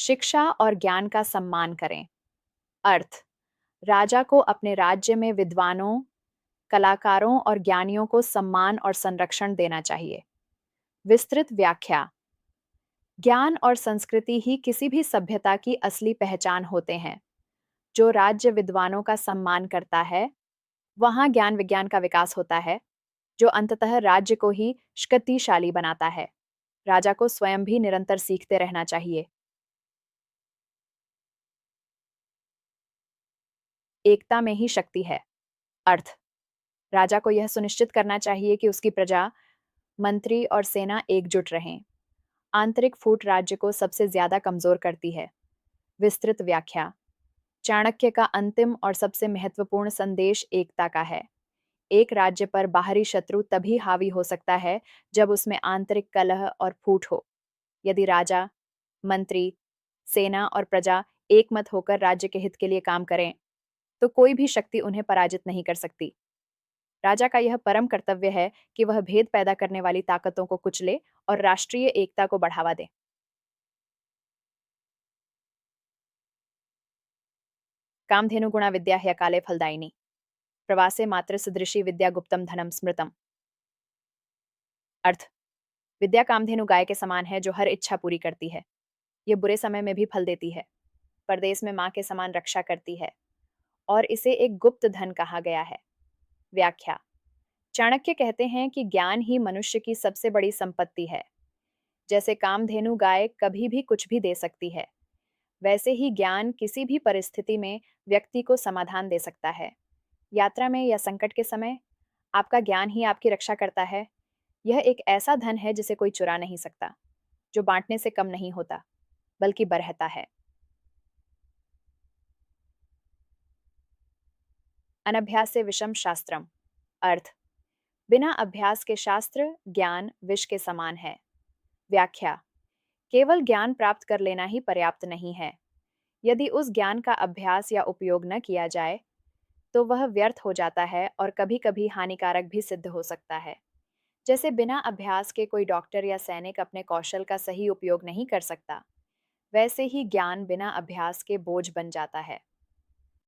शिक्षा और ज्ञान का सम्मान करें। अर्थ, राजा को अपने राज्य में विद्वानों, कलाकारों और ज्ञानियों को सम्मान और संरक्षण देना चाहिए। विस्तृत व्याख्या, ज्ञान और संस्कृति ही किसी भी सभ्यता की असली पहचान होते हैं। जो राज्य विद्वानों का सम्मान करता है, वहां ज्ञान विज्ञान का विकास होता है, जो अंततः राज्य को ही शक्तिशाली बनाता है। राजा को स्वयं भी निरंतर सीखते रहना चाहिए। एकता में ही शक्ति है। अर्थ, राजा को यह सुनिश्चित करना चाहिए कि उसकी प्रजा, मंत्री और सेना एकजुट रहें। आंतरिक फूट राज्य को सबसे ज्यादा कमजोर करती है। विस्तृत व्याख्या, चाणक्य का अंतिम और सबसे महत्वपूर्ण संदेश एकता का है। एक राज्य पर बाहरी शत्रु तभी हावी हो सकता है जब उसमें आंतरिक कलह और फूट हो। यदि राजा, मंत्री, सेना और प्रजा एकमत होकर राज्य के हित के लिए काम करें, तो कोई भी शक्ति उन्हें पराजित नहीं कर सकती। राजा का यह परम कर्तव्य है कि वह भेद पैदा करने वाली ताकतों को कुचले और राष्ट्रीय एकता को बढ़ावा दे। कामधेनु गुणा विद्या ह्यकाले फलदायिनी, प्रवासे मात्र सदृशी विद्या गुप्तम धनम स्मृतम। अर्थ, विद्या कामधेनु गाय के समान है जो हर इच्छा पूरी करती है। ये बुरे समय में भी फल देती है। परदेश में माँ के समान रक्षा करती है और इसे एक गुप्त धन कहा गया है। व्याख्या, चाणक्य कहते हैं कि ज्ञान ही मनुष्य की सबसे बड़ी संपत्ति है। जैसे कामधेनु गाय कभी भी कुछ भी दे सकती है, वैसे ही ज्ञान किसी भी परिस्थिति में व्यक्ति को समाधान दे सकता है। यात्रा में या संकट के समय आपका ज्ञान ही आपकी रक्षा करता है। यह एक ऐसा धन है जिसे कोई चुरा नहीं सकता, जो बांटने से कम नहीं होता, बल्कि बढ़ता है। अनभ्यास से विषम शास्त्रम। अर्थ, बिना अभ्यास के शास्त्र ज्ञान विष के समान है। व्याख्या, केवल ज्ञान प्राप्त कर लेना ही पर्याप्त नहीं है। यदि उस ज्ञान का अभ्यास या उपयोग न किया जाए, तो वह व्यर्थ हो जाता है और कभी-कभी हानिकारक भी सिद्ध हो सकता है। जैसे बिना अभ्यास के कोई डॉक्टर या सैनिक अपने कौशल का सही उपयोग नहीं कर सकता, वैसे ही ज्ञान बिना अभ्यास के बोझ बन जाता है।